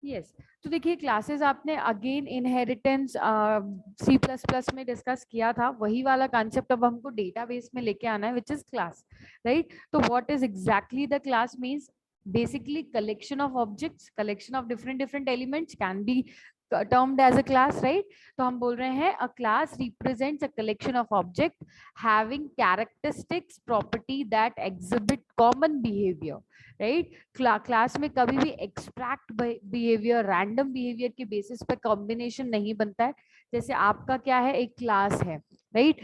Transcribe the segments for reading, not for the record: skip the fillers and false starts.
Yes तो देखिए classes आपने again inheritance C plus plus में डिस्कस किया था, वही वाला कॉन्सेप्ट अब हमको डेटाबेस में लेके आना है विच इज क्लास, राइट। तो what is exactly the class means basically collection of objects, collection of different elements can be termed as a class, right? तो हम बोल रहे हैं a class represents a collection of object having characteristics property that exhibit common behavior, right. Class में कभी भी extract behaviour, random behaviour के basis पे कॉम्बिनेशन नहीं बनता है। जैसे आपका क्या है, एक क्लास है, right,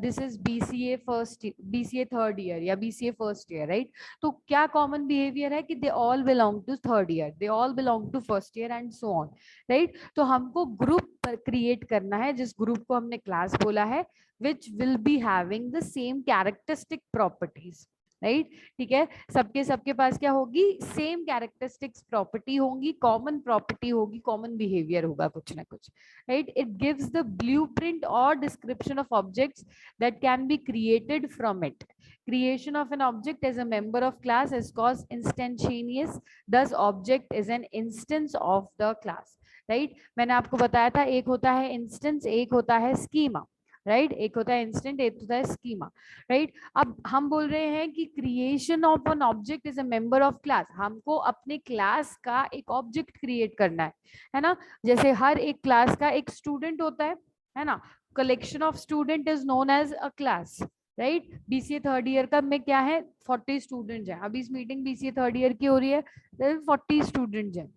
this is BCA first, BCA third year या बीसीए फर्स्ट ईयर, राइट। तो क्या कॉमन बिहेवियर है कि they all belong to third year, they all belong to first year and so on, right. तो हमको group create करना है जिस ग्रुप को हमने क्लास बोला है, which will be having the same characteristic properties, right. ठीक है, सबके सबके पास क्या होगी, सेम कैरेक्टरिस्टिक्स प्रॉपर्टी होंगी, कॉमन प्रॉपर्टी होगी, कॉमन बिहेवियर होगा कुछ ना कुछ, right. It gives the blueprint और description of objects that can be created from it. Creation of an object as a member of class is called instantaneous, thus object is an instance of the class, right। मैंने आपको बताया था एक होता है instance, एक होता है स्कीमा, राइट। एक होता है इंस्टेंट, एक होता है स्कीमा, राइट। अब हम बोल रहे हैं कि creation of an object is a member of class, हमको अपने क्लास का एक ऑब्जेक्ट क्रिएट करना है ना। जैसे हर एक क्लास का एक स्टूडेंट होता है ना। Collection of student is known as a class, right. BCA third year का में क्या है, 40 स्टूडेंट्स हैं, अभी इस मीटिंग बीसीए थर्ड ईयर की हो रही है, 40 स्टूडेंट्स हैं,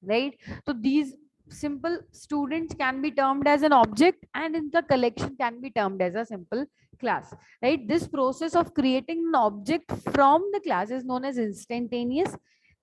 right। So these simple students can be termed as an object and in the collection can be termed as a simple class, right। This process of creating an object from the class is known as instantaneous,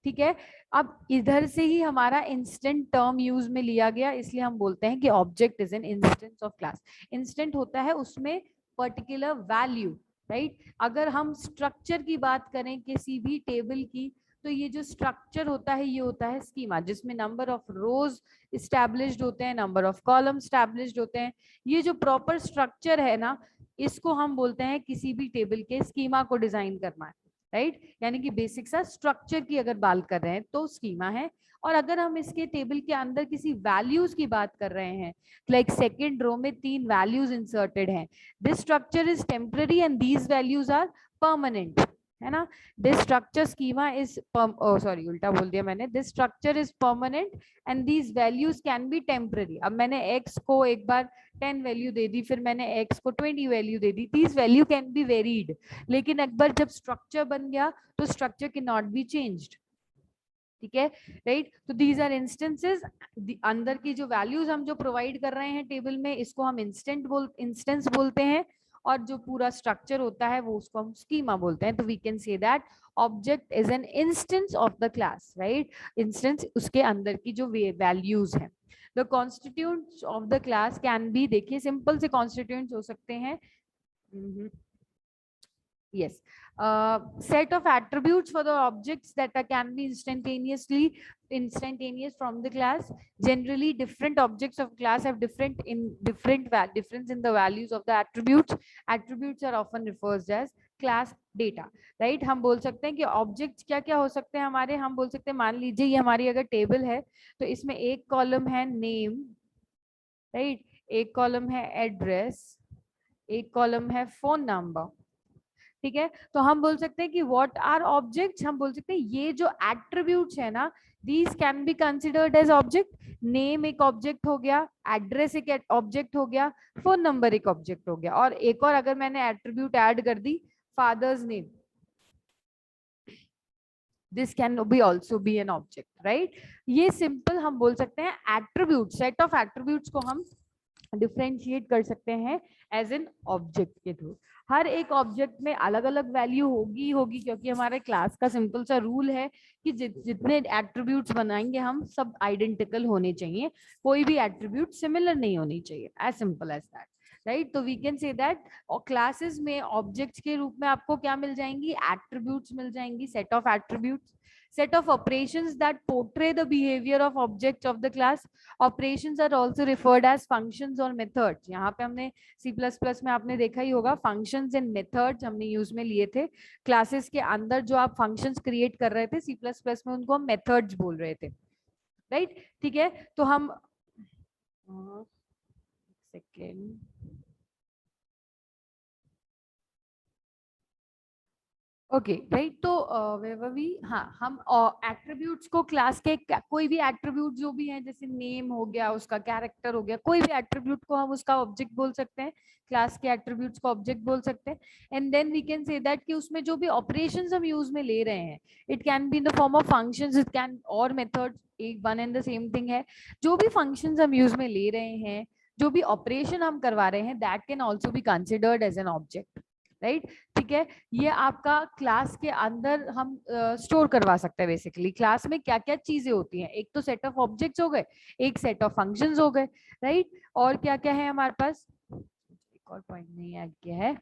ठीक है। अब इधर से ही हमारा instant term use में लिया गया, इसलिए हम बोलते हैं कि object is an instance of class. Instant होता है उसमें पर्टिकुलर वैल्यू, राइट। अगर हम स्ट्रक्चर की बात करें किसी भी टेबल की, तो ये जो स्ट्रक्चर होता है ये होता है स्कीमा, जिसमें नंबर ऑफ रोज इस्टेब्लिश्ड होते हैं, नंबर ऑफ कॉलम इस्टेब्लिश्ड होते हैं। ये जो प्रॉपर स्ट्रक्चर है ना, इसको हम बोलते हैं किसी भी टेबल के स्कीमा को डिजाइन करना है, राइट। यानी कि बेसिक सा स्ट्रक्चर की अगर बात कर रहे हैं तो स्कीमा है। और अगर हम इसके टेबल के अंदर किसी वैल्यूज की बात कर रहे हैं, लाइक सेकेंड रो में 3 वैल्यूज इंसर्टेड हैं, this structure is temporary and these values are permanent, है ना। This structure schema is sorry उल्टा बोल दिया मैंने, this structure is permanent and these values can be temporary. अब मैंने x को एक बार 10 वैल्यू दे दी, फिर मैंने x को 20 value they the, these value can be varied, लेकिन एक बार जब स्ट्रक्चर बन गया तो structure can not be changed, ठीक है, राइट। तो दीज आर इंस्टेंसेस, अंदर की जो वैल्यूज हम जो प्रोवाइड कर रहे हैं टेबल में, इसको हम इंस्टेंस बोलते हैं, और जो पूरा स्ट्रक्चर होता है वो उसको हम स्कीमा बोलते हैं। तो we can say that object is an instance of the class, right. Instance उसके अंदर की जो वैल्यूज हैं। The constituents of the class can be, देखिए सिंपल से कॉन्स्टिट्यूएंट्स हो सकते हैं, yes, set of attributes for the objects that can be instantaneous from the class. Generally different objects of class have difference in the values of the attributes. Attributes are often referred as class data, right। हम बोल सकते हैं कि objects क्या क्या हो सकते हैं हमारे, हम बोल सकते हैं मान लीजिए ये हमारी अगर टेबल है तो इसमें एक कॉलम है नेम, राइट, एक कॉलम है एड्रेस, एक कॉलम है फोन नंबर, ठीक है। तो हम बोल सकते हैं कि व्हाट आर ऑब्जेक्ट्स, हम बोल सकते हैं ये जो एट्रीब्यूट्स है ना, these can be considered as object. Name एक ऑब्जेक्ट हो गया, एड्रेस एक ऑब्जेक्ट हो गया, फोन नंबर एक ऑब्जेक्ट हो गया, और एक और अगर मैंने एट्रीब्यूट ऐड कर दी, father's name, this can be also be an object, right. ये सिंपल हम बोल सकते हैं एट्रीब्यूट, सेट ऑफ एट्रीब्यूट्स को हम डिफ्रेंशिएट कर सकते हैं एज एन ऑब्जेक्ट के थ्रू। हर एक ऑब्जेक्ट में अलग अलग वैल्यू होगी क्योंकि हमारे क्लास का सिंपल सा रूल है कि जितने एट्रीब्यूट्स बनाएंगे हम सब आइडेंटिकल होने चाहिए, कोई भी एट्रीब्यूट सिमिलर नहीं होनी चाहिए, as simple as that, right. तो we can say that classes में ऑब्जेक्ट्स के रूप में आपको क्या मिल जाएंगी, एट्रीब्यूट्स मिल जाएंगी, set of attributes, set of operations that portray the behavior of objects of the class. Operations are also referred as functions or methods. यहाँ पे हमने C++ में आपने देखा ही होगा functions and methods हमने यूज में लिए थे। क्लासेस के अंदर जो आप functions क्रिएट कर रहे थे C++ में, उनको हम methods बोल रहे थे, राइट, ठीक है। तो हम सेकेंड, ओके राइट, तो वैभवी, हाँ, हम एट्रीब्यूट्स को क्लास के कोई भी एट्रीब्यूट जो भी है, जैसे नेम हो गया, उसका कैरेक्टर हो गया, कोई भी एट्रीब्यूट को हम उसका ऑब्जेक्ट बोल सकते हैं, क्लास के एट्रीब्यूट्स को ऑब्जेक्ट बोल सकते हैं। And then we can say that कि उसमें जो भी ऑपरेशंस हम यूज में ले रहे हैं, it can be in the form of functions, it can और मेथड्स, एक one and the same thing है। जो भी फंक्शंस हम यूज में ले रहे हैं, जो भी ऑपरेशन हम करवा रहे हैं, that can also be considered as an object, right, ठीक है। ये आपका क्लास के अंदर हम स्टोर करवा सकते हैं। बेसिकली क्लास में क्या क्या चीजें होती हैं, एक तो सेट ऑफ ऑब्जेक्ट्स हो गए, एक सेट ऑफ फंक्शंस हो गए, राइट, और क्या क्या है हमारे पास, एक और पॉइंट नहीं आ गया है,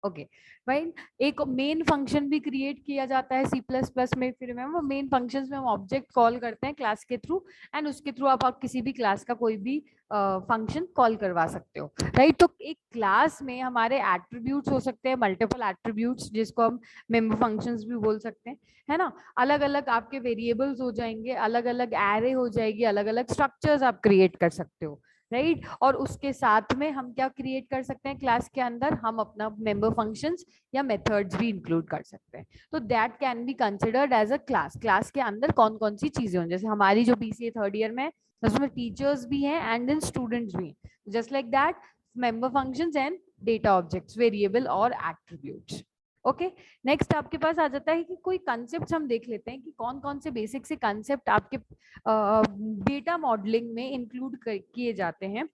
ओके राइट। एक मेन फंक्शन भी क्रिएट किया जाता है सी प्लस प्लस में, फिर मैम वो मेन फंक्शंस में हम ऑब्जेक्ट कॉल करते हैं क्लास के थ्रू, एंड उसके थ्रू आप किसी भी क्लास का कोई भी फंक्शन कॉल करवा सकते हो, राइट। तो एक क्लास में हमारे एट्रीब्यूट्स हो सकते हैं, मल्टीपल एट्रीब्यूट्स, जिसको हम मेंबर फंक्शंस भी बोल सकते हैं, है ना। अलग अलग आपके वेरिएबल्स हो जाएंगे, अलग अलग एरे हो जाएगी, अलग अलग स्ट्रक्चर्स आप क्रिएट कर सकते हो, राइट। और उसके साथ में हम क्या क्रिएट कर सकते हैं क्लास के अंदर, हम अपना मेंबर फंक्शंस या मेथड्स भी इंक्लूड कर सकते हैं। तो that can be considered as a class. Class के अंदर कौन कौन सी चीजें हों, जैसे हमारी जो बीसीए थर्ड ईयर में, उसमें टीचर्स भी हैं एंड देन स्टूडेंट्स भी हैं, just like that member functions and data objects, variable और एट्रीब्यूट्स। ओके, नेक्स्ट आपके पास आ जाता है कि कोई कंसेप्ट हम देख लेते हैं कि कौन कौन से बेसिक से कंसेप्ट आपके डेटा मॉडलिंग में इंक्लूड किए जाते हैं,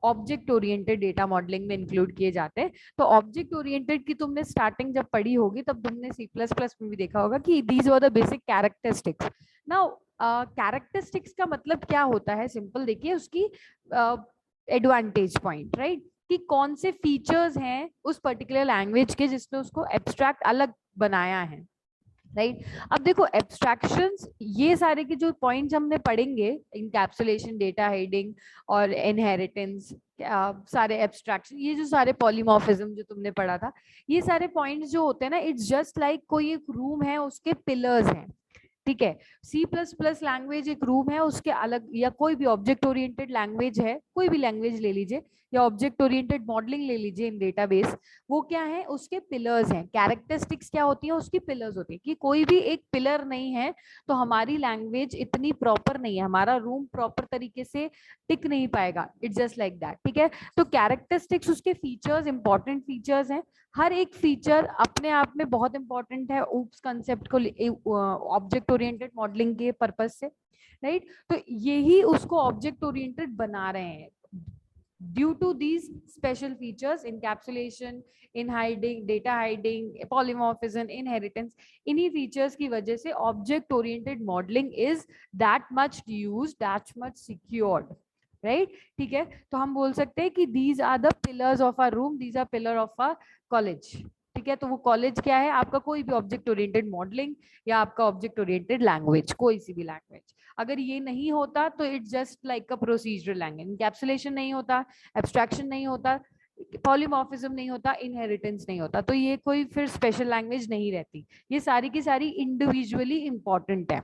ऑब्जेक्ट ओरिएंटेड डेटा मॉडलिंग में इंक्लूड किए जाते हैं। तो ऑब्जेक्ट ओरिएंटेड की तुमने स्टार्टिंग जब पढ़ी होगी, तब तुमने सी प्लस प्लस में भी देखा होगा कि these were the basic characteristics. Now characteristics का मतलब क्या होता है, सिंपल देखिए, उसकी एडवांटेज पॉइंट, राइट, कि कौन से फीचर्स हैं उस पर्टिकुलर लैंग्वेज के जिसने उसको एब्स्ट्रैक्ट अलग बनाया है, राइट। अब देखो एब्स्ट्रैक्शंस, ये सारे के जो पॉइंट्स हमने पढ़ेंगे, इनकैप्सुलेशन, डेटा हाइडिंग और इनहेरिटेंस, सारे एब्स्ट्रैक्शन, ये जो सारे पॉलीमॉर्फिज्म जो तुमने पढ़ा था, ये सारे पॉइंट्स जो होते हैं ना, इट्स जस्ट लाइक कोई एक रूम है, उसके पिलर्स हैं, ठीक है। सी प्लस प्लस लैंग्वेज एक रूम है, उसके अलग, या कोई भी ऑब्जेक्ट ओरिएंटेड लैंग्वेज है, कोई भी लैंग्वेज ले लीजिए, या ऑब्जेक्ट ओरिएंटेड मॉडलिंग ले लीजिए इन डेटाबेस, वो क्या है, उसके पिलर्स हैं। कैरेक्टरिस्टिक्स क्या होती है, उसकी पिलर्स होती है, कि कोई भी एक पिलर नहीं है तो हमारी लैंग्वेज इतनी प्रॉपर नहीं है, हमारा रूम प्रॉपर तरीके से टिक नहीं पाएगा, इट्स जस्ट लाइक दैट, ठीक है। तो कैरेक्टरिस्टिक्स उसके फीचर्स, इंपॉर्टेंट फीचर्स हैं, हर एक फीचर अपने आप में बहुत इंपॉर्टेंट है ऊप्स कंसेप्ट को, ऑब्जेक्ट ओरिएंटेड मॉडलिंग के पर्पज से, राइट। तो यही उसको ऑब्जेक्ट ओरिएंटेड बना रहे हैं, due to these special features, encapsulation, in hiding, data hiding, polymorphism, inheritance, इन्हीं features की वजह से object oriented modeling is that much used, that much secured, right, ठीक है। तो हम बोल सकते हैं कि these are the pillars of our room, these are pillar of our college, ठीक है। तो वो कॉलेज क्या है आपका, कोई भी ऑब्जेक्ट ओरिएंटेड मॉडलिंग या आपका ऑब्जेक्ट ओरिएंटेड लैंग्वेज, कोई सी भी लैंग्वेज। अगर ये नहीं होता तो it's just like a procedural language, encapsulation नहीं होता, एब्स्ट्रैक्शन नहीं होता, पॉलीमॉर्फिज्म नहीं होता, इनहेरिटेंस नहीं होता, तो ये कोई फिर स्पेशल लैंग्वेज नहीं रहती। ये सारी की सारी इंडिविजुअली इंपॉर्टेंट है,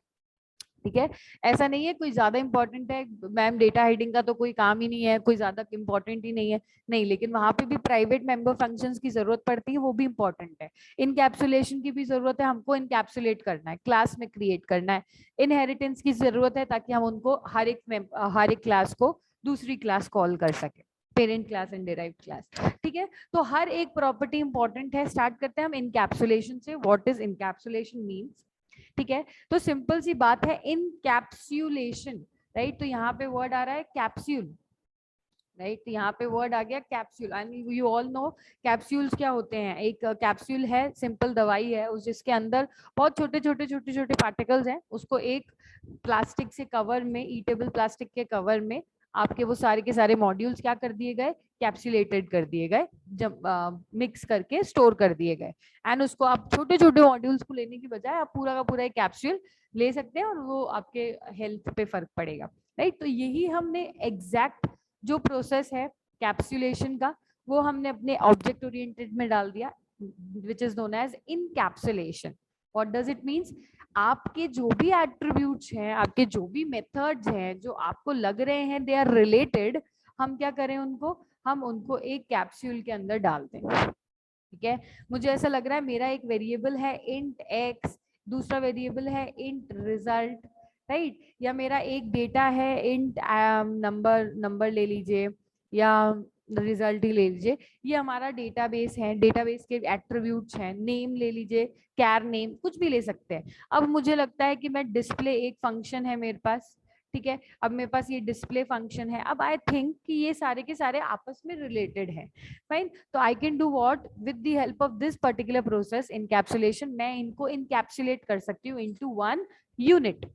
ठीक है। ऐसा नहीं है कोई ज्यादा इंपॉर्टेंट है, मैम डेटा हाइडिंग का तो कोई काम ही नहीं है, कोई ज्यादा इंपॉर्टेंट ही नहीं है, नहीं, लेकिन वहां पे भी प्राइवेट मेंबर फंक्शंस की जरूरत पड़ती है, वो भी इंपॉर्टेंट है। इनकैप्सुलेशन की भी जरूरत है, हमको इनकैप्सुलेट करना है, क्लास में क्रिएट करना है। इनहेरिटेंस की जरूरत है ताकि हम उनको हर एक क्लास को दूसरी क्लास कॉल कर सके, parent class and derived class, ठीक है। तो हर एक प्रॉपर्टी इंपॉर्टेंट है। स्टार्ट करते हैं हम इनकैप्सुलेशन से। व्हाट इज इनकैप्सुलेशन मीन्स, ठीक है। तो सिंपल सी बात है, इनकैप्सुलेशन, राइट। तो यहाँ पे वर्ड आ रहा है कैप्सूल, राइट, तो यहाँ पे वर्ड आ गया capsule, and you all no capsules क्या होते हैं। एक कैप्सूल है, सिंपल दवाई है, उस जिसके अंदर बहुत छोटे छोटे छोटे छोटे पार्टिकल्स हैं, उसको एक प्लास्टिक से कवर में, ईटेबल प्लास्टिक के कवर में आपके वो सारे के सारे मॉड्यूल्स क्या कर दिए गए, कैप्सुलेटेड कर दिए गए, जब मिक्स करके स्टोर कर दिए गए। एंड उसको आप छोटे छोटे मॉड्यूल्स को लेने की बजाय आप पूरा का पूरा एक कैप्सूल ले सकते हैं, और वो आपके हेल्थ पे फर्क पड़ेगा, राइट। तो यही हमने एग्जैक्ट जो प्रोसेस है कैप्सुलेशन का, वो हमने अपने ऑब्जेक्ट ओरिएंटेड में डाल दिया, which is known as encapsulation. What does it means, आपके जो भी एट्रीब्यूट्स हैं, आपके जो भी मेथड्स हैं जो आपको लग रहे हैं दे आर रिलेटेड, हम क्या करें उनको, हम उनको एक कैप्सूल के अंदर डाल दें। ठीक है, मुझे ऐसा लग रहा है मेरा एक वेरिएबल है इंट एक्स, दूसरा वेरिएबल है इंट रिजल्ट, राइट, या मेरा एक डेटा है इंट नंबर ले लीजिए या रिजल्ट ही ले लीजिए, ये हमारा डेटाबेस है, डेटाबेस के एट्रीब्यूट्स हैं, नेम ले लीजिए, कैर नेम, कुछ भी ले सकते हैं। अब मुझे लगता है कि मैं डिस्प्ले एक फंक्शन है मेरे पास, ठीक है, अब मेरे पास ये डिस्प्ले फंक्शन है, अब आई थिंक कि ये सारे के सारे आपस में रिलेटेड है, फाइन, तो I can do what with the help of this particular process encapsulation, मैं इनको इनकैप्सुलेट कर सकती हूँ into one unit,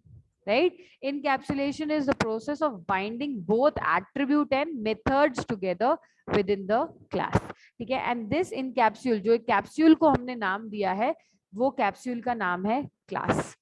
right? Encapsulation is the process of binding both attribute and methods together within the class, ठीक है, and this encapsule, जो capsule को हमने नाम दिया है वो कैप्सूल का नाम है class,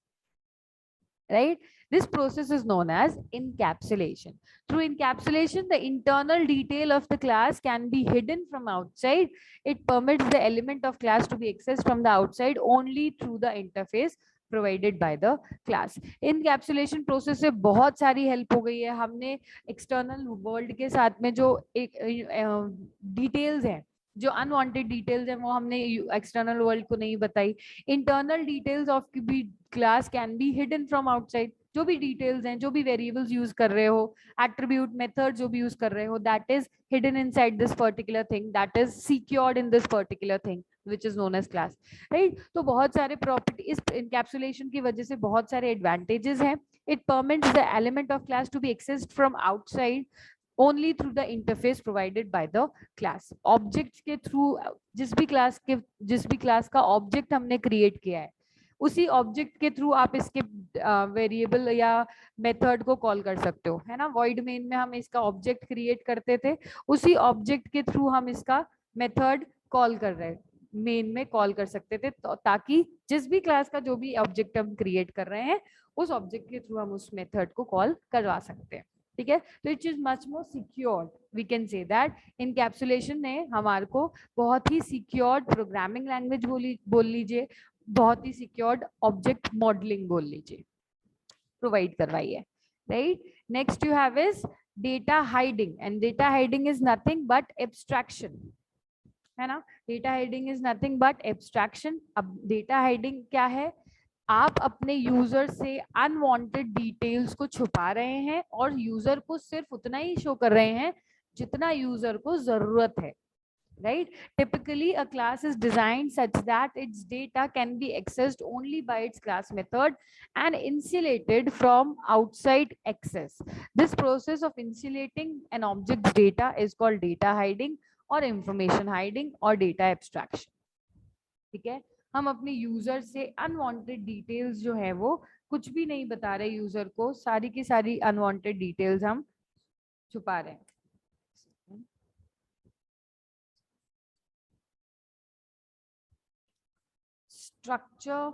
right? This process is known as encapsulation. Through encapsulation, the internal detail of the class can be hidden from outside. It permits the element of class to be accessed from the outside only through the interface provided by the class. Encapsulation process से बहुत सारी help हो गई है, हमने external world के साथ में जो एक details हैं, जो अनवांटेड डिटेल्स हैं वो हमने एक्सटर्नल वर्ल्ड को नहीं बताई। Internal details of B class can be hidden from outside, जो भी डिटेल्स हैं, जो भी वेरिएबल्स यूज कर रहे हो, एट्रीब्यूट मेथड जो भी यूज कर रहे हो, that is hidden inside this particular thing, that is secured in this particular thing which is known as class, right? तो बहुत सारे प्रॉपर्टी इस encapsulation की वजह से बहुत सारे एडवांटेजेस हैं। It permits the element of class to be accessed from outside only through the interface provided by the class. Objects के through जिस भी क्लास का ऑब्जेक्ट हमने क्रिएट किया है उसी ऑब्जेक्ट के थ्रू आप इसके वेरिएबल या मेथड को कॉल कर सकते हो, है ना। वॉइड मेन में हम इसका ऑब्जेक्ट क्रिएट करते थे, उसी ऑब्जेक्ट के थ्रू हम इसका मेथड कॉल कर रहे हैं, मेन में कॉल कर सकते थे, तो ताकि जिस भी क्लास का जो भी ऑब्जेक्ट हम क्रिएट कर रहे हैं उस ऑब्जेक्ट के थ्रू हम उस मेथड को कॉल करवा सकते हैं, ठीक है। तो it is much more secured, we can say that encapsulation ने हमारे को बहुत ही सिक्योर्ड प्रोग्रामिंग लैंग्वेज बोल लीजिए, बहुत ही सिक्योर्ड ऑब्जेक्ट मॉडलिंग बोल लीजिए, प्रोवाइड करवाई है, right. Next you have is data hiding, and data hiding is nothing but abstraction, है ना। Data hiding is nothing but abstraction. अब डेटा हाइडिंग क्या है, आप अपने यूजर से अनवांटेड डिटेल्स को छुपा रहे हैं और यूजर को सिर्फ उतना ही शो कर रहे हैं जितना यूजर को जरूरत है, right? Typically, a class is designed such that its data can be accessed only by its class method and insulated from outside access. This process of insulating an object's data is called data hiding or information hiding or data abstraction. ठीक है, हम अपने user से unwanted details जो है वो कुछ भी नहीं बता रहे यूजर को, सारी की सारी अनवांटेड डिटेल्स हम छुपा रहे हैं। स्ट्रक्चर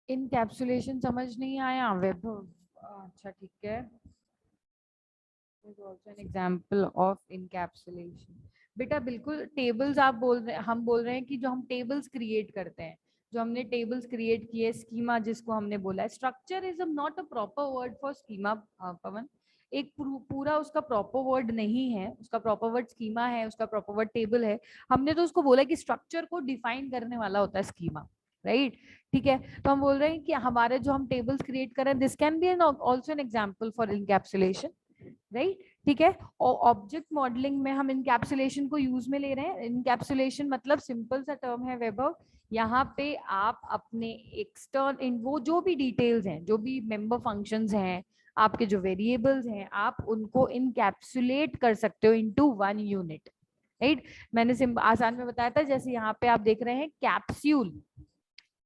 इनकैप्सुलेशन समझ नहीं आया वैभव? अच्छा ठीक है, also an example of encapsulation. बेटा बिल्कुल टेबल्स आप बोल रहे हैं, हम बोल रहे हैं कि जो हम टेबल्स क्रिएट करते हैं, जो हमने टेबल्स क्रिएट किए, स्कीमा जिसको हमने बोला है, structure is not a proper word for schema Pawan, एक पूरा उसका प्रॉपर वर्ड नहीं है, उसका प्रॉपर वर्ड स्कीमा है, उसका प्रॉपर वर्ड टेबल है, हमने तो उसको बोला कि स्ट्रक्चर को डिफाइन करने वाला होता है स्कीमा, राइट, ठीक है। तो हम बोल रहे हैं कि हमारे जो हम टेबल्स क्रिएट कर रहे हैं, this can be an also an example for encapsulation, right, ठीक है। और ऑब्जेक्ट मॉडलिंग में हम इनकैप्सुलेशन को यूज में ले रहे हैं। इनकैप्सुलेशन मतलब सिंपल सा टर्म है वैभव, यहाँ पे आप अपने एक्सटर्न इन वो जो भी डिटेल्स हैं, जो भी मेंबर फंक्शंस हैं, आपके जो वेरिएबल्स हैं, आप उनको इनकैप्सुलेट कर सकते हो इनटू वन यूनिट, राइट। मैंने आसान में बताया था, जैसे यहाँ पे आप देख रहे हैं कैप्सूल,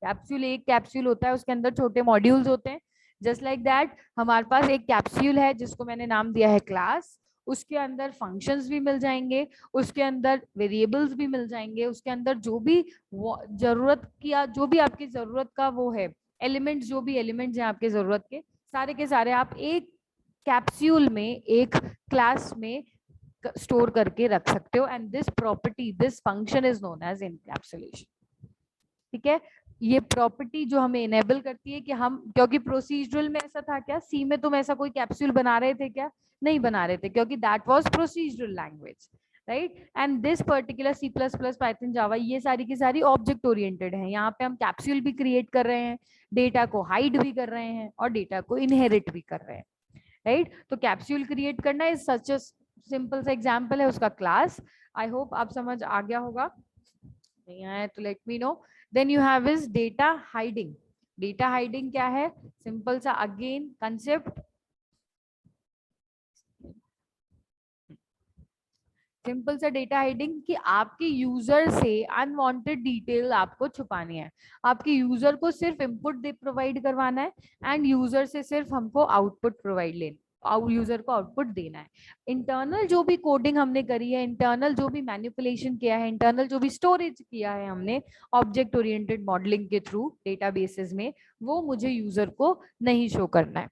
कैप्सूल एक कैप्सूल होता है, उसके अंदर छोटे मॉड्यूल्स होते हैं, जस्ट लाइक दैट हमारे पास एक कैप्सूल है जिसको मैंने नाम दिया है क्लास, उसके अंदर फंक्शंस भी मिल जाएंगे, उसके अंदर वेरिएबल्स भी मिल जाएंगे, उसके अंदर जो भी जरूरत की, जो भी आपकी जरूरत का वो है एलिमेंट्स, जो भी एलिमेंट्स हैं आपके जरूरत के सारे आप एक कैप्सूल में, एक क्लास में स्टोर करके रख सकते हो, and this property, this function is known as encapsulation, ठीक है, ये प्रॉपर्टी जो हमें इनेबल करती है कि हम, क्योंकि प्रोसीजरल में ऐसा था क्या, सी में तुम ऐसा कोई कैप्सूल बना रहे थे क्या, नहीं बना रहे थे, क्योंकि that was procedural language, right. And this particular C plus plus, Python, Java, ये सारी की सारी ऑब्जेक्ट ओरिएंटेड है। यहाँ पे हम कैप्सूल भी क्रिएट कर रहे हैं, डेटा को हाइड भी कर रहे हैं और डेटा को इनहेरिट भी कर रहे हैं, राइट। तो कैप्सूल क्रिएट करना इज सच अ सिंपल सा एग्जांपल है उसका क्लास। आई होप आप समझ आ गया होगा, नहीं आया तो let me know. Then you have is data hiding. Data hiding क्या है, सिंपल सा अगेन कंसेप्ट, सिंपल सा डेटा हाइडिंग कि आपके यूजर से अनवांटेड डिटेल आपको छुपानी है। आपके यूजर को सिर्फ इनपुट दे प्रोवाइड करवाना है एंड यूजर से सिर्फ हमको आउटपुट प्रोवाइड लेना, यूजर को आउटपुट देना है। इंटरनल जो भी कोडिंग हमने करी है, इंटरनल जो भी मैनिपुलेशन किया है, इंटरनल जो भी स्टोरेज किया है हमने ऑब्जेक्ट ओरिएंटेड मॉडलिंग के थ्रू डेटाबेसेस में, वो मुझे यूजर को नहीं शो करना है,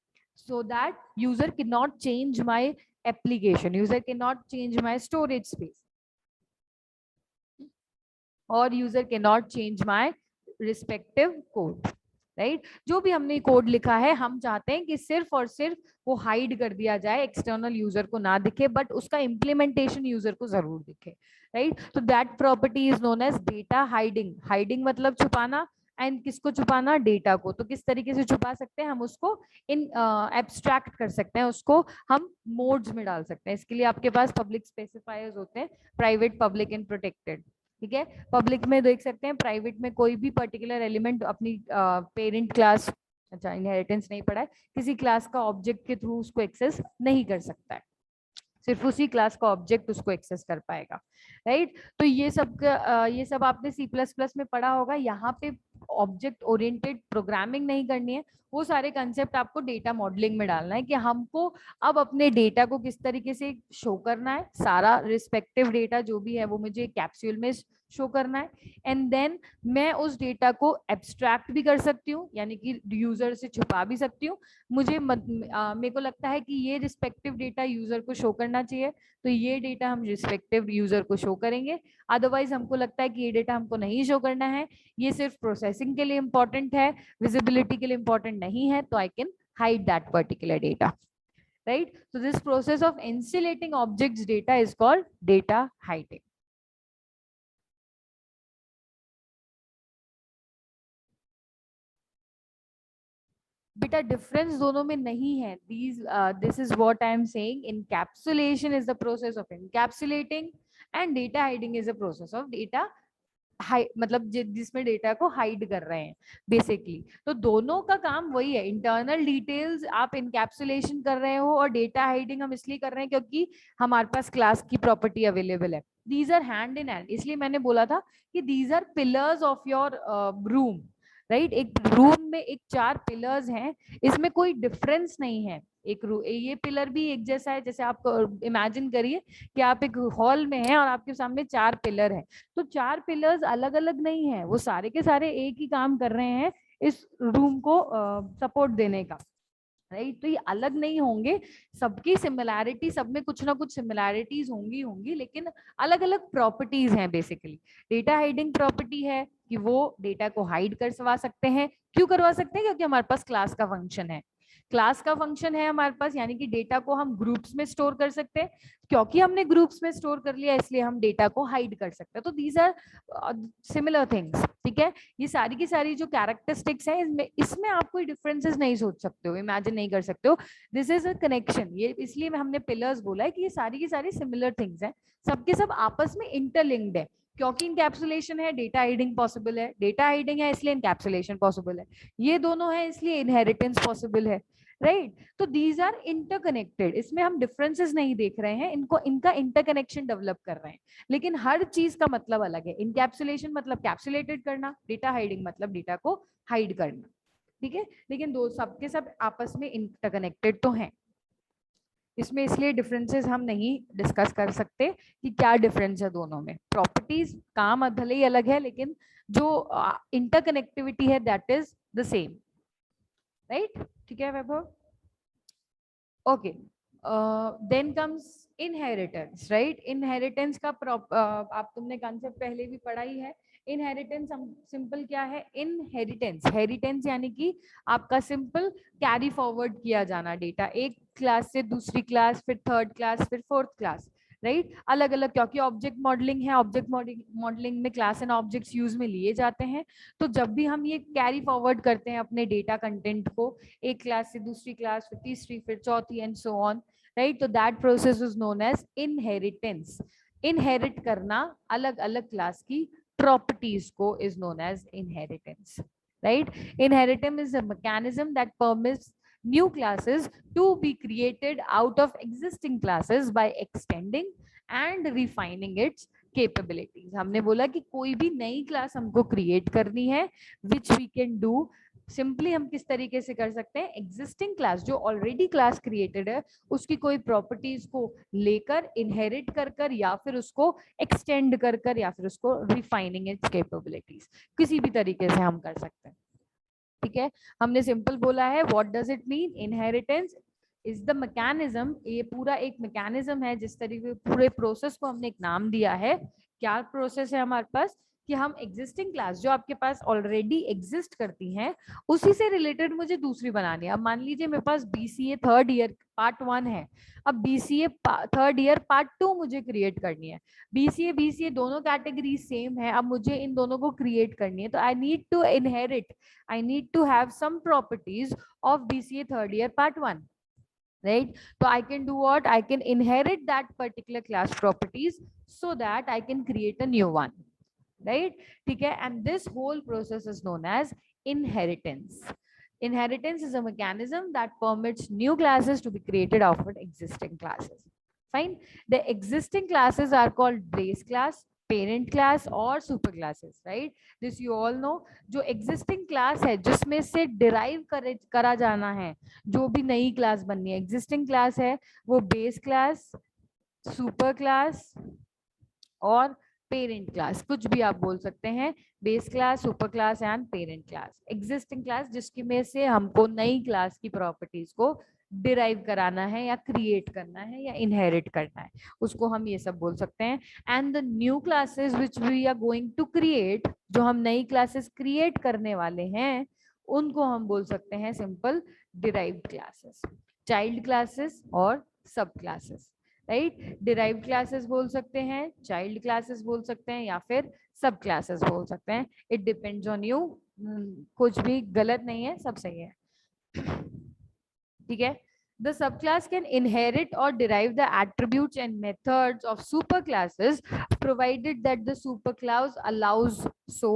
so that user cannot change my application, user cannot change my storage space, or user cannot change my respective code, right. जो भी हमने कोड लिखा है हम चाहते हैं कि सिर्फ और सिर्फ वो हाइड कर दिया जाए, एक्सटर्नल यूजर को ना दिखे, बट उसका इम्प्लीमेंटेशन यूजर को जरूर दिखे, राइट। तो that property is known as data hiding. Hiding मतलब छुपाना, एंड किसको छुपाना, डेटा को। तो किस तरीके से छुपा सकते हैं हम उसको, इन एब्स्ट्रैक्ट कर सकते हैं, उसको हम मोड्स में डाल सकते हैं। इसके लिए आपके पास पब्लिक स्पेसिफायर्स होते हैं, प्राइवेट, पब्लिक एंड प्रोटेक्टेड, ठीक है। पब्लिक में देख सकते हैं, प्राइवेट में कोई भी पर्टिकुलर एलिमेंट अपनी पेरेंट क्लास, अच्छा इनहेरिटेंस नहीं पढ़ा है, किसी क्लास का ऑब्जेक्ट के थ्रू उसको एक्सेस नहीं कर सकता है, सिर्फ उसी क्लास का ऑब्जेक्ट उसको एक्सेस कर पाएगा, राइट। तो ये सब ये सब आपने सी प्लस प्लस में पढ़ा होगा। यहाँ पे ऑब्जेक्ट ओरिएंटेड प्रोग्रामिंग नहीं करनी है, वो सारे कंसेप्ट आपको डेटा मॉडलिंग में डालना है कि हमको अब अपने डेटा को किस तरीके से शो करना है। सारा रिस्पेक्टिव डेटा जो भी है वो मुझे कैप्सूल में शो करना है, एंड देन मैं उस डेटा को एब्स्ट्रैक्ट भी कर सकती हूँ, यानी कि यूजर से छुपा भी सकती हूँ। मेरे को लगता है कि ये रिस्पेक्टिव डेटा यूजर को शो करना चाहिए, तो ये डेटा हम रिस्पेक्टिव यूजर को शो करेंगे। अदरवाइज हमको लगता है कि ये डेटा हमको नहीं शो करना है, ये सिर्फ प्रोसेसिंग के लिए इंपॉर्टेंट है, विजिबिलिटी के लिए इंपॉर्टेंट नहीं है, तो I can hide that particular data, right. So this process of insulating objects data is called data hiding. बेटा डिफरेंस दोनों में नहीं है, this is what I am saying, encapsulation is the process of encapsulating and data hiding is a process of data मतलब जिसमें data को hide कर रहे हैं बेसिकली। तो दोनों का काम वही है, इंटरनल डिटेल्स आप इनकैप्सुलेशन कर रहे हो और डेटा हाइडिंग हम इसलिए कर रहे हैं क्योंकि हमारे पास क्लास की प्रॉपर्टी अवेलेबल है। These are hand in hand, इसलिए मैंने बोला था कि these are pillars of your room, right. एक रूम में एक 4 पिलर्स हैं, इसमें कोई डिफरेंस नहीं है। ये पिलर भी एक जैसा है, जैसे आप इमेजिन करिए कि आप एक हॉल में हैं और आपके सामने 4 पिलर हैं, तो 4 पिलर्स अलग अलग नहीं है, वो सारे के सारे एक ही काम कर रहे हैं इस रूम को सपोर्ट देने का, राइट। तो ये अलग नहीं होंगे, सबकी सिमिलैरिटी, सब में कुछ ना कुछ सिमिलैरिटीज होंगी होंगी, लेकिन अलग अलग प्रॉपर्टीज हैं बेसिकली। डेटा हाइडिंग प्रॉपर्टी है कि वो डेटा को हाइड करवा सकते हैं। क्यों करवा सकते हैं? क्योंकि हमारे पास क्लास का फंक्शन है, क्लास का फंक्शन है हमारे पास, यानी कि डेटा को हम ग्रुप्स में स्टोर कर सकते हैं। क्योंकि हमने ग्रुप्स में स्टोर कर लिया इसलिए हम डेटा को हाइड कर सकते हैं। तो दीज आर सिमिलर थिंग्स, ठीक है। ये सारी की सारी जो कैरेक्टरिस्टिक्स है, इसमें आप कोई डिफरेंसेस नहीं सोच सकते हो, इमेजिन नहीं कर सकते हो। दिस इज अ कनेक्शन, ये इसलिए हमने पिलर्स बोला है कि ये सारी की सारी सिमिलर थिंग्स हैं, सबके सब आपस में इंटरलिंक्ड है। क्योंकि इनकैप्सुलेशन है, डेटा हाइडिंग पॉसिबल है, डेटा हाइडिंग है इसलिए इनकैप्सुलेशन पॉसिबल है, ये दोनों है इसलिए इनहेरिटेंस पॉसिबल है, राइट। तो दीज आर इंटरकनेक्टेड, इसमें हम डिफरेंसेस नहीं देख रहे हैं, इनको इनका इंटरकनेक्शन डेवलप कर रहे हैं, लेकिन हर चीज का मतलब अलग है। इनकैप्सुलेशन मतलब कैप्सुलेटेड करना, डेटा हाइडिंग मतलब डेटा को हाइड करना, ठीक है। लेकिन दो सबके सब आपस में इंटरकनेक्टेड तो हैं, इसमें इसलिए डिफरेंसेस हम नहीं डिस्कस कर सकते कि क्या डिफरेंस है दोनों में। प्रॉपर्टीज काम भले ही अलग है, लेकिन जो इंटरकनेक्टिविटी है that is the same, right. ठीक है Vaibhav, okay. Then comes inheritance, right. Inheritance का आप तुमने कॉन्सेप्ट पहले भी पढ़ा ही है। इनहेरिटेंस सिंपल क्या है, इनहेरिटेंस, हेरिटेंस यानी कि आपका सिंपल कैरी फॉरवर्ड किया जाना डेटा, एक क्लास से दूसरी क्लास, फिर थर्ड क्लास, फिर फोर्थ क्लास, राइट, अलग अलग, क्योंकि ऑब्जेक्ट मॉडलिंग है, ऑब्जेक्ट मॉडलिंग में क्लास एंड ऑब्जेक्ट्स यूज में लिए जाते हैं। तो जब भी हम ये कैरी फॉरवर्ड करते हैं अपने डेटा कंटेंट को एक क्लास से दूसरी क्लास, फिर तीसरी, फिर चौथी एंड सो ऑन, राइट, तो that process is known as inheritance. Inherit करना अलग अलग क्लास की properties को is known as inheritance, right? Inheritance is a mechanism that permits new classes to be created out of existing classes by extending and refining its capabilities. हमने बोला कि कोई भी नई क्लास हमको क्रिएट करनी है, which we can do simply हम किस तरीके से कर सकते हैं, एग्जिस्टिंग क्लास जो ऑलरेडी क्लास क्रिएटेड है उसकी कोई प्रॉपर्टीज को लेकर, इनहेरिट कर कर, या फिर उसको एक्सटेंड कर कर, या फिर उसको रिफाइनिंग इट्स कैपेबिलिटीज, किसी भी तरीके से हम कर सकते हैं। ठीक है, हमने सिंपल बोला है what does it mean, inheritance is the mechanism, ये पूरा एक मैकेनिज्म है, जिस तरीके पूरे प्रोसेस को हमने एक नाम दिया है। क्या प्रोसेस है हमारे पास कि हम एग्जिस्टिंग क्लास जो आपके पास ऑलरेडी एग्जिस्ट करती हैं उसी से रिलेटेड मुझे दूसरी बनानी है। अब मान लीजिए मेरे पास बीसीए थर्ड ईयर पार्ट 1 है, अब बीसीए थर्ड ईयर पार्ट 2 मुझे क्रिएट करनी है। बीसीए दोनों कैटेगरी सेम है, अब मुझे इन दोनों को क्रिएट करनी है, तो I need to inherit, I need to have some properties of BCA third year part 1, right? So I can do what? I can inherit that particular class properties so that I can create a new one, right? Okay, and this whole process is known as inheritance. Inheritance is a mechanism that permits new classes to be created out of existing classes. Fine. The existing classes are called base class, parent class और super classes, right, this you all know. जो existing class है जिसमें से derive करा जाना है जो भी नई क्लास बननी है, एग्जिस्टिंग क्लास है वो बेस क्लास, सुपर क्लास और पेरेंट क्लास, कुछ भी आप बोल सकते हैं, base class, super class and parent class. Existing class जिसकी में से हमको नई क्लास की प्रॉपर्टीज को डिराइव कराना है या क्रिएट करना है या इनहेरिट करना है, उसको हम ये सब बोल सकते हैं। And the new classes which we are going to create, जो हम नई क्लासेस क्रिएट करने वाले हैं उनको हम बोल सकते हैं simple derived classes, child classes और सब क्लासेस, राइट। डिराइव्ड क्लासेस बोल सकते हैं, चाइल्ड क्लासेस बोल सकते हैं, या फिर सब क्लासेस बोल सकते हैं, इट डिपेंड्स ऑन यू। कुछ भी गलत नहीं है, सब सही है, ठीक है। The subclass can inherit or derive the attributes and methods of superclasses provided that the superclass allows so.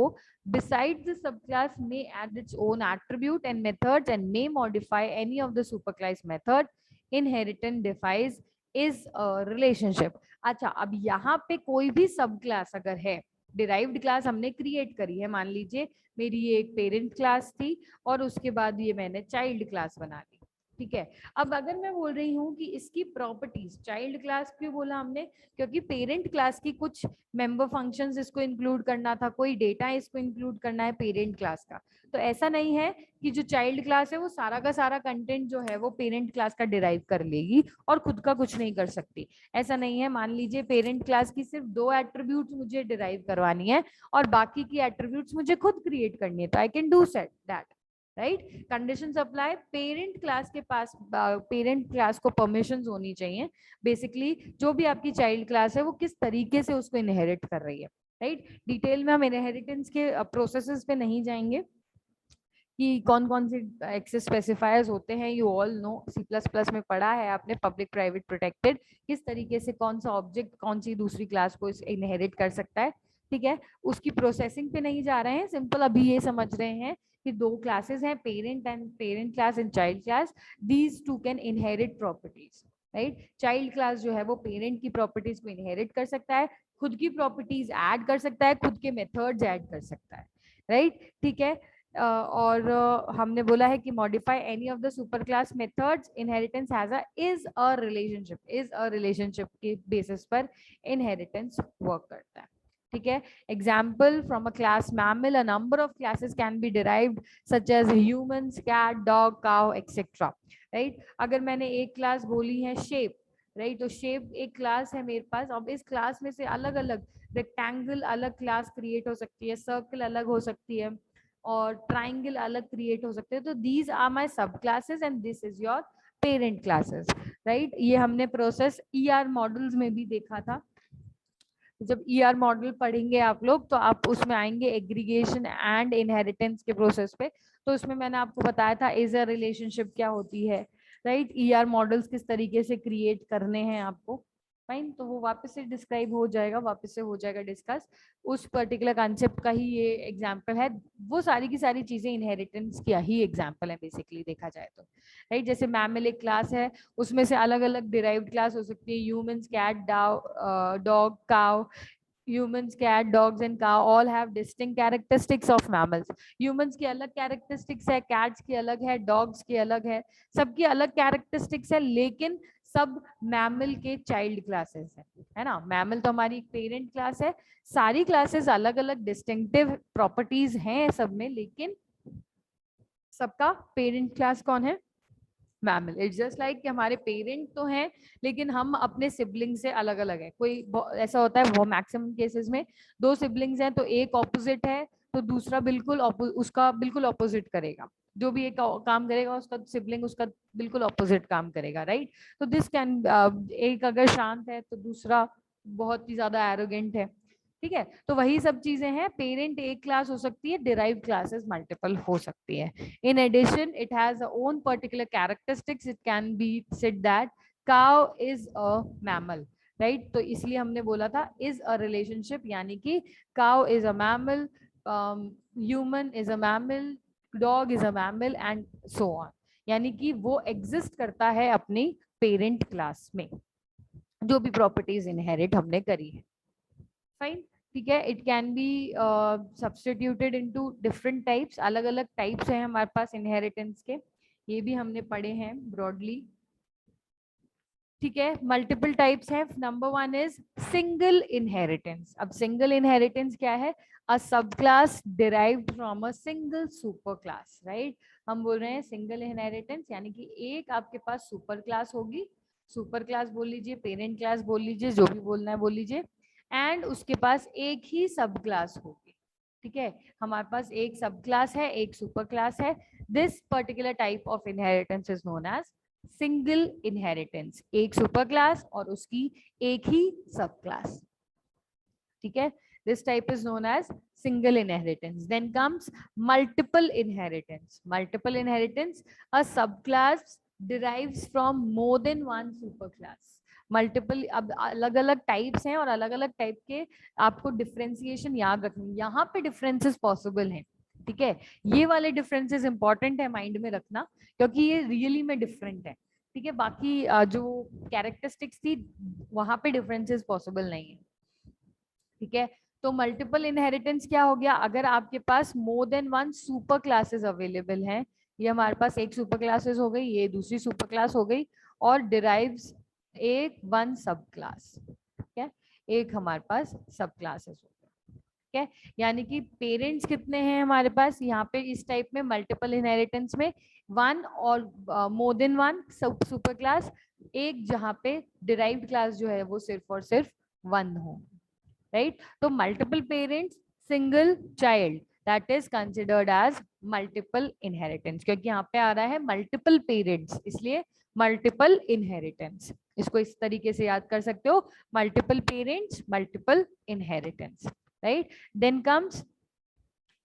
Besides, the subclass may add its own attribute and methods and may modify any of the superclass method. Inheritance defines is a relationship. अच्छा, अब यहाँ पे कोई भी सब class अगर है, derived class हमने क्रिएट करी है, मान लीजिए मेरी ये एक पेरेंट क्लास थी और उसके बाद ये मैंने चाइल्ड क्लास बना ली, ठीक है। अब अगर मैं बोल रही हूँ कि इसकी प्रॉपर्टीज, चाइल्ड क्लास क्यों बोला हमने, क्योंकि पेरेंट क्लास की कुछ मेंबर फंक्शंस इसको इंक्लूड करना था, कोई डेटा इसको इंक्लूड करना है पेरेंट क्लास का। तो ऐसा नहीं है कि जो चाइल्ड क्लास है वो सारा का सारा कंटेंट जो है वो पेरेंट क्लास का डिराइव कर लेगी और खुद का कुछ नहीं कर सकती, ऐसा नहीं है। मान लीजिए पेरेंट क्लास की सिर्फ 2 एट्रीब्यूट मुझे डिराइव करवानी है और बाकी की एट्रीब्यूट्स मुझे खुद क्रिएट करनी है, तो I can do set that, right. Conditions apply, parent class के पास पेरेंट क्लास को परमिशंस होनी चाहिए, बेसिकली जो भी आपकी चाइल्ड क्लास है वो किस तरीके से उसको इनहेरिट कर रही है, राइट। डिटेल में हम इनहेरिटेंस के प्रोसेसेस पे नहीं जाएंगे कि कौन कौन से एक्सेस स्पेसिफायर्स होते हैं, यू ऑल नो, C++ में पढ़ा है आपने, पब्लिक प्राइवेट प्रोटेक्टेड, किस तरीके से कौन सा ऑब्जेक्ट कौन सी दूसरी क्लास को इनहेरिट कर सकता है, ठीक है। उसकी प्रोसेसिंग पे नहीं जा रहे हैं, सिंपल अभी ये समझ रहे हैं कि 2 क्लासेस हैं, parent class and child class, these two can inherit properties, right. Child class जो है वो पेरेंट की प्रॉपर्टीज को इनहेरिट कर सकता है, खुद की प्रॉपर्टीज ऐड कर सकता है, खुद के मेथड्स ऐड कर सकता है, राइट, ठीक है। और हमने बोला है कि modify any of the super class methods, inheritance has a relationship के बेसिस पर इनहेरिटेंस वर्क करता है, ठीक है। Example, from a class mammal a number of classes can be derived such as humans, cat, dog, cow etcetera, right. अगर मैंने एक class बोली है शेप, राइट। तो शेप एक क्लास है मेरे पास, अब इस क्लास में से अलग अलग रेक्टेंगल अलग क्लास क्रिएट हो सकती है, सर्कल अलग हो सकती है, और ट्राइंगल अलग क्रिएट हो सकते हैं। तो दीज आर माय सब classes and this is your parent classes, right. ये हमने प्रोसेस ईआर मॉडल्स में भी देखा था। जब ईआर मॉडल पढ़ेंगे आप लोग तो आप उसमें आएंगे एग्रीगेशन एंड इनहेरिटेंस के प्रोसेस पे। तो उसमें मैंने आपको बताया था इजर रिलेशनशिप क्या होती है, राइट। ईआर मॉडल्स किस तरीके से क्रिएट करने हैं आपको, फाइन। तो वो वापस से डिस्क्राइब हो जाएगा, वापस से हो जाएगा डिस्कस। उस पर्टिकुलर कॉन्सेप्ट का ही ये एग्जाम्पल है। वो सारी की सारी चीजें इनहेरिटेंस की ही एग्जाम्पल है बेसिकली देखा जाए तो, राइट। जैसे मैमल एक क्लास है, उसमें से अलग अलग डिराइव्ड क्लास हो सकती है, humans, cat, dog, cow. Humans, cat, dogs and cow all have distinct characteristics of mammals. Humans की अलग characteristics है, cats की अलग है, dogs की अलग है, सबकी अलग characteristics है, लेकिन सब मैमल के चाइल्ड क्लासेस है ना। मैमल तो हमारी पेरेंट क्लास है, सारी क्लासेस अलग अलग डिस्टिंक्टिव प्रॉपर्टीज हैं सब में, लेकिन सबका पेरेंट क्लास कौन है, मैमल। इट्स जस्ट लाइक कि हमारे पेरेंट तो हैं लेकिन हम अपने सिबलिंग से अलग अलग है। कोई ऐसा होता है वो मैक्सिमम केसेस में दो सिबलिंग्स हैं तो एक ऑपोजिट है तो दूसरा बिल्कुल उसका बिल्कुल ऑपोजिट करेगा, जो भी एक काम करेगा उसका सिबलिंग उसका बिल्कुल ऑपोजिट काम करेगा, राइट। तो दिस कैन एक अगर शांत है तो दूसरा बहुत ही ज्यादा एरोगेंट है, ठीक है। तो वही सब चीजें हैं, पेरेंट एक क्लास हो सकती है, डिराइव क्लासेस मल्टीपल हो सकती है। In addition, it has its own particular characteristics. It can be said that cow is a mammal, right? तो इसलिए हमने बोला था is a relationship, यानी कि cow is a mammal, human is a mammal, dog is a mammal and so on. यानी कि वो exist करता है अपनी parent class में, जो भी properties inherit हमने करी है, fine. ठीक है। It can be substituted into different types, अलग अलग टाइप्स हैं हमारे पास इनहेरिटेंस के, ये भी हमने पढ़े हैं ब्रॉडली, ठीक है। मल्टीपल टाइप्स हैं। Number one is single inheritance. अब सिंगल इनहेरिटेंस क्या है, अ सब class derived from a single super class, right. हम बोल रहे हैं सिंगल इनहेरिटेंस यानी कि एक आपके पास सुपर क्लास होगी, सुपर क्लास बोल लीजिए, पेरेंट क्लास बोल लीजिए, जो भी बोलना है बोल लीजिए, एंड उसके पास एक ही सब क्लास होगी, ठीक है। हमारे पास एक सब क्लास है, एक सुपर क्लास है। This particular type of inheritance is known as single inheritance, एक सुपर क्लास और उसकी एक ही सब क्लास, ठीक है। This type is known as single inheritance. Then comes multiple inheritance. Multiple inheritance, a subclass derives from more than one superclass. Multiple, अब अलग अलग टाइप्स हैं और अलग अलग टाइप के आपको डिफ्रेंसिएशन याद रखनी, यहाँ पे डिफरेंसेस पॉसिबल हैं, ठीक है। ये वाले डिफरेंसेस इंपॉर्टेंट है माइंड में रखना क्योंकि ये रियली में डिफरेंट है, ठीक है। बाकी जो कैरेक्टरिस्टिक्स थी वहां पे डिफरेंसेस पॉसिबल नहीं है, ठीक है। तो मल्टीपल इनहेरिटेंस क्या हो गया, अगर आपके पास more than one super classes available हैं, ये हमारे पास एक सुपर क्लासेस हो गई, ये दूसरी सुपर क्लास हो गई, और डिराइव्स एक वन सब क्लास, ठीक है। एक हमारे पास सब क्लासेस हो गए, ठीक है। यानी कि पेरेंट्स कितने हैं हमारे पास यहाँ पे इस टाइप में मल्टीपल इनहेरिटेंस में, वन और मोर देन वन सुपर क्लास, एक जहाँ पे डिराइव्ड क्लास जो है वो सिर्फ और सिर्फ वन हो, राइट। तो multiple parents, single child, that is considered as multiple inheritance, क्योंकि यहाँ पे आ रहा है मल्टीपल पेरेंट्स इसलिए मल्टीपल इनहेरिटेंस। इसको इस तरीके से याद कर सकते हो, multiple parents, multiple inheritance, right. Then comes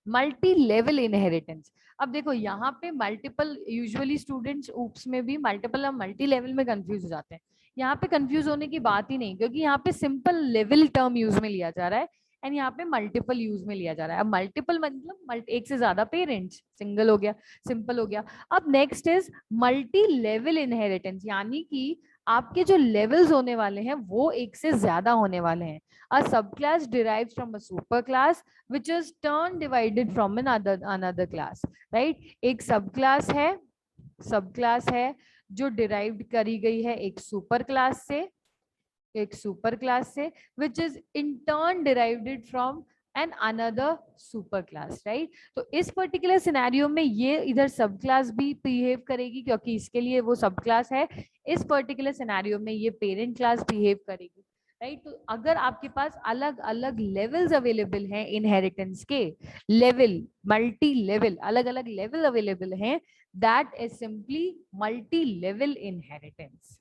multi level inheritance. अब देखो यहाँ पे मल्टीपल, यूजुअली स्टूडेंट्स ऊप्स में भी मल्टीपल और मल्टी लेवल में कंफ्यूज हो जाते हैं। यहाँ पे कंफ्यूज होने की बात ही नहीं, क्योंकि यहाँ पे सिंपल लेवल टर्म यूज में लिया जा रहा है एंड यहाँ पे मल्टीपल यूज में लिया जा रहा है। अब मल्टीपल मतलब एक से ज्यादा पेरेंट्स, सिंगल हो गया, सिंपल हो गया। अब next is multi level inheritance, यानी कि आपके जो लेवल्स होने वाले हैं वो एक से ज्यादा होने वाले हैं। अ सब class derives from a super class which is turn divided from another class, right। एक सब क्लास है जो डिराइव्ड करी गई है एक सुपर क्लास से, which is in turn derived from and another super class, right? तो इस पर्टिकुलर सिनेरियो में ये इधर सब क्लास भी बिहेव करेगी क्योंकि इसके लिए वो सब क्लास है, इस पर्टिकुलर सिनेरियो में ये पेरेंट क्लास बिहेव करेगी, राइट? तो अगर आपके पास अलग अलग लेवल्स अवेलेबल हैं इनहेरिटेंस के, लेवल मल्टी लेवल, अलग अलग लेवल अवेलेबल हैं, that is simply multi level inheritance,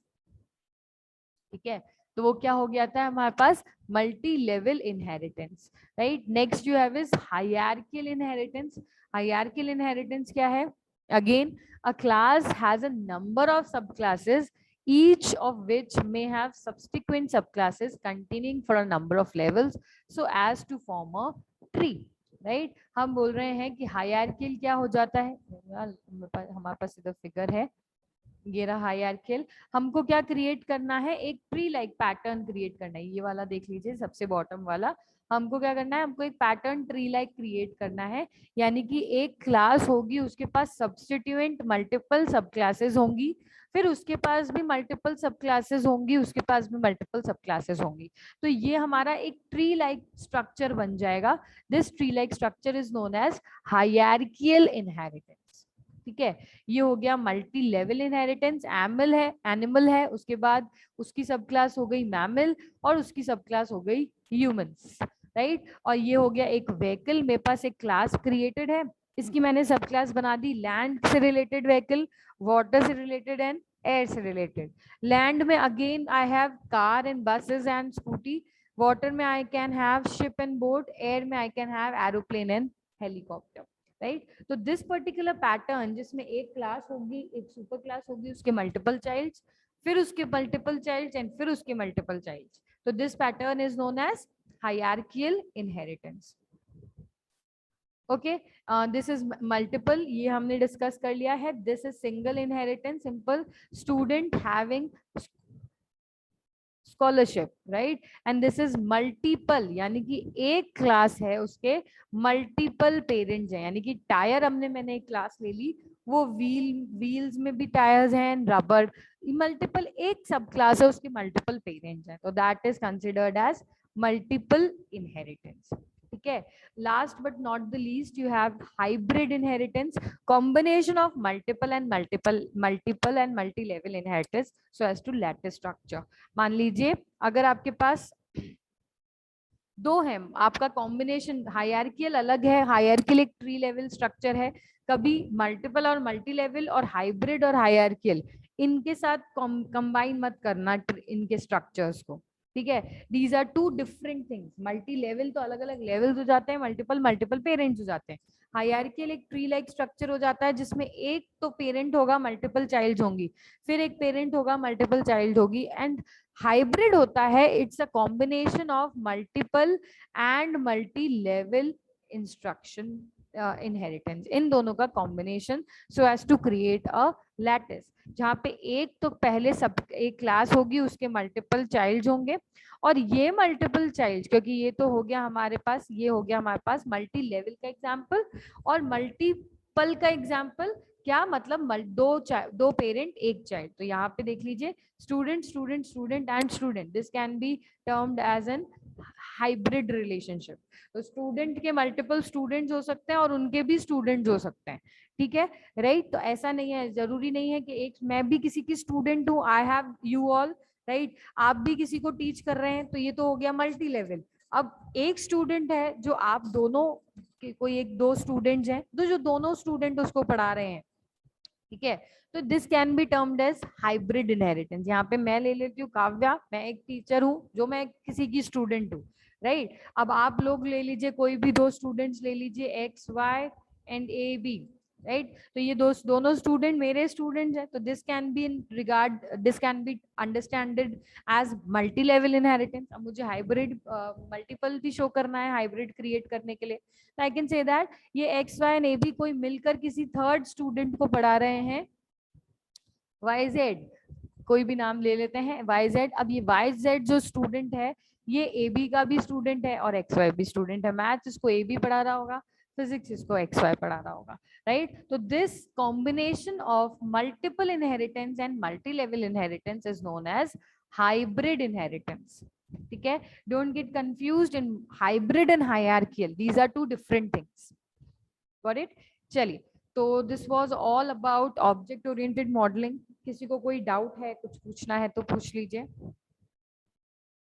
ठीक है? तो वो क्या हो गया था हमारे पास, multi level inheritance, right? Next you have is hierarchical inheritance. Hierarchical inheritance क्या है? Again a class has a number of sub classes, each of which may have subsequent subclasses containing for a number of levels so as to form a tree, right? हम बोल रहे हैं कि hierarchical क्या हो जाता है, हमारे पास इधर फिगर है, ये रहा हायरार्कियल। हमको क्या क्रिएट करना है, एक ट्री लाइक पैटर्न क्रिएट करना है, ये वाला देख लीजिए सबसे बॉटम वाला। हमको क्या करना है, हमको एक पैटर्न ट्री लाइक क्रिएट करना है, यानी कि एक क्लास होगी, उसके पास सब्स्टिट्यूएंट मल्टीपल सब क्लासेस होंगी, फिर उसके पास भी मल्टीपल सब क्लासेस होंगी, उसके पास भी मल्टीपल सब क्लासेस होंगी। तो ये हमारा एक ट्री लाइक स्ट्रक्चर बन जाएगा। This tree like structure is known as hierarchical inheritance, ठीक है? ये हो गया मल्टी लेवल इनहेरिटेंस। एनिमल है, उसके बाद उसकी सब क्लास हो गई मैमल, और उसकी सब क्लास हो गई ह्यूमंस, राइट? और ये हो गया एक व्हीकल, मेरे पास एक क्लास क्रिएटेड है, इसकी मैंने सब क्लास बना दी, लैंड से रिलेटेड व्हीकल, वाटर से रिलेटेड एंड एयर से रिलेटेड। लैंड में again I have car and buses and scooty, water में I can have ship and boat, air में I can have aeroplane and helicopter, right? तो this particular pattern जिसमें एक class होगी, एक super class होगी, उसके मल्टीपल चाइल्ड्स, फिर उसके मल्टीपल चाइल्ड्स एंड फिर उसके मल्टीपल चाइल्ड्स, तो this pattern is known as hierarchical inheritance. Okay, this is multiple, ये हमने डिस्कस कर लिया है। This is single inheritance, simple student having scholarship, right? And this is multiple, यानी कि एक क्लास है, उसके मल्टीपल पेरेंट्स हैं, यानी कि टायर मैंने एक क्लास ले ली, वो व्हील्स में भी टायर्स हैं, रबर, मल्टीपल, एक सब क्लास है, उसके मल्टीपल पेरेंट्स हैं, तो that is considered as multiple inheritance, ठीक है? Last but not the least you have hybrid inheritance, combination of multiple and multi level inheritance so as to lattice structure। मान लीजिए अगर आपके पास दो है, आपका कॉम्बिनेशन हायरार्कियल अलग है, हायरार्कियल एक ट्री लेवल स्ट्रक्चर है, कभी मल्टीपल और मल्टी लेवल और हाइब्रिड और हायरार्कियल इनके साथ कंबाइन मत करना इनके स्ट्रक्चर्स को, ठीक है? These are two different things. Multi level तो अलग अलग लेवल्स हो जाते हैं, मल्टीपल पेरेंट्स हो जाते हैं। हायरार्कियल एक ट्री लाइक स्ट्रक्चर हो जाता है जिसमें एक तो पेरेंट होगा, मल्टीपल चाइल्ड होंगी, फिर एक पेरेंट होगा, मल्टीपल चाइल्ड होगी। एंड हाइब्रिड होता है, it's a combination of multiple and multi level instruction inheritance, इन दोनों का combination so as to create a lattice, जहाँ पे एक तो पहले सब एक क्लास होगी, उसके मल्टीपल चाइल्ड्स होंगे, और ये मल्टीपल चाइल्ड्स, क्योंकि ये तो हो गया हमारे पास, ये हो गया हमारे पास मल्टी लेवल का एग्जाम्पल, और मल्टीपल का एग्जाम्पल क्या मतलब, दो पेरेंट एक चाइल्ड। तो यहाँ पे देख लीजिए, student student student and student, this can be termed as an hybrid relationship. तो स्टूडेंट के मल्टीपल स्टूडेंट्स हो सकते हैं और उनके भी स्टूडेंट्स हो सकते हैं, ठीक है, राइट? तो ऐसा नहीं है, जरूरी नहीं है कि एक मैं भी किसी की स्टूडेंट हूँ, I have you all, right? आप भी किसी को टीच कर रहे हैं, तो ये तो हो गया मल्टी लेवल। अब एक स्टूडेंट है जो आप दोनों कोई एक दो स्टूडेंट्स हैं, तो जो दोनों स्टूडेंट उसको पढ़ा रहे हैं, ठीक है? तो this can be termed as hybrid inheritance. यहाँ पे मैं ले लेती हूँ काव्या, मैं एक टीचर हूँ जो मैं किसी की स्टूडेंट हूँ, राइट? अब आप लोग ले लीजिए, कोई भी दो स्टूडेंट्स ले लीजिए, X Y and A B, right? तो ये दोनों स्टूडेंट मेरे स्टूडेंट्स हैं, तो this can be this can be understanded as multi level inheritance. अब मुझे हाइब्रिड मल्टीपल भी शो करना है हाइब्रिड क्रिएट करने के लिए, तो आई कैन से दैट ये X Y and A B कोई मिलकर किसी थर्ड स्टूडेंट को पढ़ा रहे हैं, वाई जेड, कोई भी नाम ले लेते हैं, वाई जेड। अब ये वाई जेड जो स्टूडेंट है, ये ए बी का भी स्टूडेंट है और एक्स वाई भी स्टूडेंट है। मैथ्स इसको ए बी पढ़ा रहा होगा, फिजिक्स इसको एक्स वाई पढ़ा रहा होगा, राइट? तो this combination of multiple inheritance and multi level inheritance is known as hybrid inheritance, ठीक है, don't get confused in hybrid and hierarchical, these are two different things, got it. चलिए, तो this was all about object oriented modelling. किसी को कोई doubt है, कुछ पूछना है तो पूछ लीजिए।